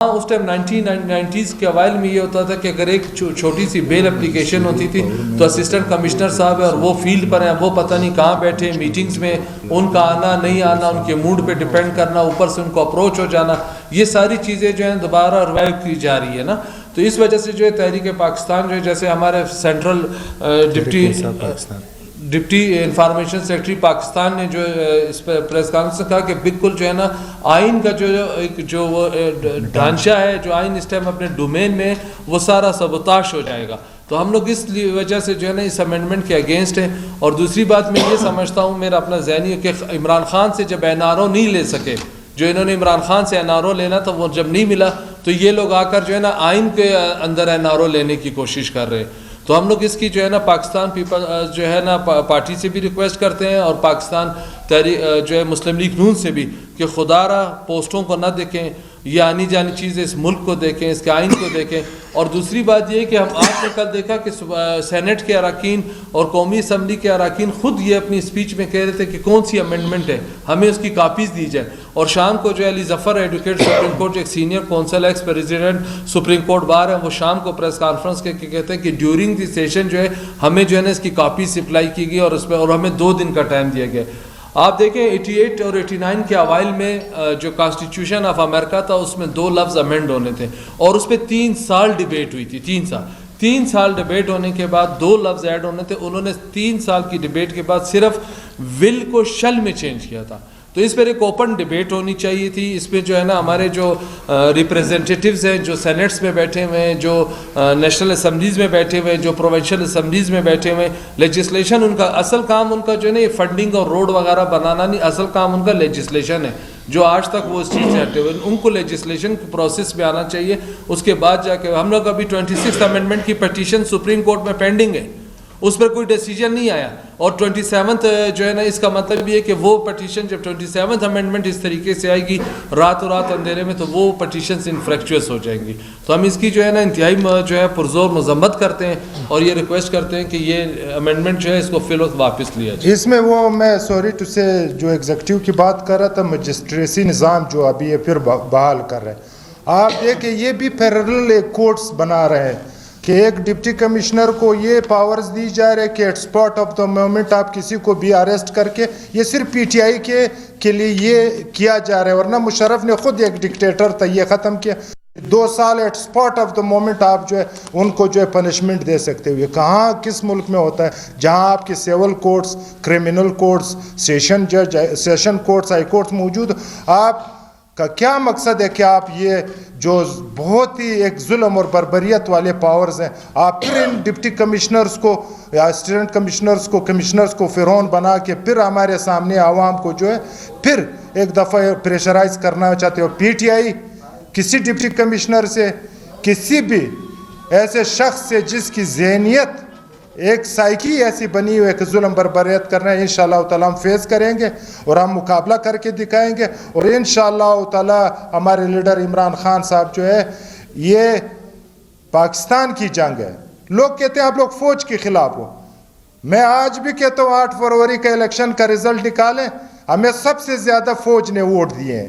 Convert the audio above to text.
اس time 1990s کے اوائل میں یہ ہوتا تھا کہ اگر ایک چھوٹی سی بیل اپلیکیشن ہوتی تھی تو اسسٹنٹ کمشنر صاحب ہے اور وہ فیلڈ پر ہیں, وہ پتہ نہیں کہاں بیٹھے میٹنگز میں, ان کا آنا نہیں آنا ان کے موڈ پہ ڈیپینڈ کرنا, اوپر سے ان کو اپروچ ہو جانا, یہ ساری چیزیں جو ہیں دوبارہ ریوائیو کی جا رہی ہے نا. تو اس وجہ سے جو ہے تحریک پاکستان جو ہے, جیسے ہمارے central deputy information secretary Pakistan نے جو اس پہ پریس کانفرنس سے کہا کہ بالکل جو ہے نا آئین کا جو وہ ڈھانچہ ہے, جو آئین اس ٹائم اپنے ڈومین میں, وہ سارا سبوتاش ہو جائے گا. تو ہم لوگ اس وجہ سے جو ہے نا اس امینڈمنٹ کے اگینسٹ ہیں. اور دوسری بات میں یہ سمجھتا ہوں, میرا اپنا ذہنی ہے کہ عمران خان سے جب NRO نہیں لے سکے, جو انہوں نے عمران خان سے NRO لینا تھا وہ جب نہیں ملا, تو یہ لوگ آ کر جو ہے نا آئین کے اندر NRO لینے کی کوشش کر رہے ہیں. تو ہم لوگ اس کی جو ہے نا پاکستان پیپل جو ہے نا پارٹی سے بھی ریکویسٹ کرتے ہیں, اور پاکستان جو ہے مسلم لیگ نون سے بھی, کہ خدا را پوسٹوں کو نہ دیکھیں, یہ آنی جانی چیزیں اس ملک کو دیکھیں, اس کے آئین کو دیکھیں. اور دوسری بات یہ کہ ہم آپ نے کل دیکھا کہ سینٹ کے اراکین اور قومی اسمبلی کے اراکین خود یہ اپنی اسپیچ میں کہہ رہے تھے کہ کون سی امینڈمنٹ ہے, ہمیں اس کی کاپیز دی جائے. اور شام کو جو Ali Zafar advocate supreme court ایک senior council x president supreme court bar ہیں, وہ شام کو پریس کانفرنس کے کہتے ہیں کہ ڈیورنگ دی سیشن جو ہے ہمیں جو ہے نا اس کی کاپی سپلائی کی گئی, اور اس پہ اور ہمیں 2 دن کا ٹائم دیا گیا. آپ دیکھیں 88 اور 89 کے اوائل میں جو کانسٹیٹیوشن آف امریکہ تھا اس میں 2 لفظ امینڈ ہونے تھے, اور اس پہ 3 سال ڈیبیٹ ہوئی تھی. 3 سال ڈیبیٹ ہونے کے بعد 2 لفظ ایڈ ہونے تھے. انہوں نے 3 سال کی ڈیبیٹ کے بعد صرف ول کو شل میں چینج کیا تھا. تو اس پر ایک اوپن ڈیبیٹ ہونی چاہیے تھی. اس پہ جو ہے نا ہمارے جو ریپریزنٹیٹیوز ہیں, جو سینٹس میں بیٹھے ہوئے ہیں, جو نیشنل اسمبلیز میں بیٹھے ہوئے ہیں, جو پروونشل اسمبلیز میں بیٹھے ہوئے ہیں, لیجسلیشن ان کا اصل کام, ان کا جو ہے نا یہ فنڈنگ اور روڈ وغیرہ بنانا نہیں, اصل کام ان کا لیجسلیشن ہے. جو آج تک وہ اس چیز سے ہٹے ہوئے, ان کو لیجسلیشن کے پروسیس میں آنا چاہیے. اس کے بعد جا کے ہم لوگ ابھی 26 امینڈمنٹ کی پٹیشن سپریم کورٹ میں پینڈنگ ہے, اس پر کوئی ڈیسیجن نہیں آیا. اور 27 جو ہے نا اس کا مطلب یہ ہے کہ وہ پٹیشن جب 27 امینڈمنٹ اس طریقے سے آئے گی راتوں رات اندھیرے میں, تو وہ پٹیشنز انفریکچوئس ہو جائیں گی. تو ہم اس کی جو ہے نا انتہائی جو ہے پرزور مذمت کرتے ہیں, اور یہ ریکویسٹ کرتے ہیں کہ یہ امینڈمنٹ جو ہے اس کو فی الوقت واپس لیا جائے. اس میں وہ میں سوری ٹو سے جو ایگزیکٹو کی بات کر رہا تھا, مجسٹریسی نظام جو ابھی یہ پھر بحال کر رہے ہیں. آپ دیکھیں یہ بھی پیرلل ایک کورٹس بنا رہے ہیں کہ ایک ڈپٹی کمشنر کو یہ پاورز دی جا رہے کہ at spot of the moment آپ کسی کو بھی اریسٹ کر کے, یہ صرف PTI کے لیے یہ کیا جا رہا ہے. ورنہ مشرف نے خود ایک ڈکٹیٹر تھا, یہ ختم کیا. 2 سال at spot of the moment آپ جو ہے ان کو جو ہے پنشمنٹ دے سکتے ہوئے. کہاں کس ملک میں ہوتا ہے جہاں آپ کے civil courts, criminal courts, session جج, سیشن کورٹس, ہائی کورٹس موجود. آپ کا کیا مقصد ہے کہ آپ یہ جو بہت ہی ایک ظلم اور بربریت والے پاورز ہیں, آپ پھر ان ڈپٹی کمشنرز کو یا اسسٹنٹ کمشنرز کو فرعون بنا کے پھر ہمارے سامنے عوام کو جو ہے پھر ایک دفعہ پریشرائز کرنا چاہتے ہو. PTI کسی ڈپٹی کمشنر سے, کسی بھی ایسے شخص سے جس کی ذہنیت ایک سائیکی ایسی بنی ہوئی ہے کہ ظلم بربریت کرنا ہے, انشاءاللہ تعالی ہم فیس کریں گے اور ہم مقابلہ کر کے دکھائیں گے. اور انشاءاللہ تعالی ہمارے لیڈر عمران خان صاحب جو ہے, یہ پاکستان کی جنگ ہے. لوگ کہتے ہیں آپ لوگ فوج کے خلاف ہو, میں آج بھی کہتا ہوں 8 فروری کا الیکشن کا رزلٹ نکالیں, ہمیں سب سے زیادہ فوج نے ووٹ دیے ہیں.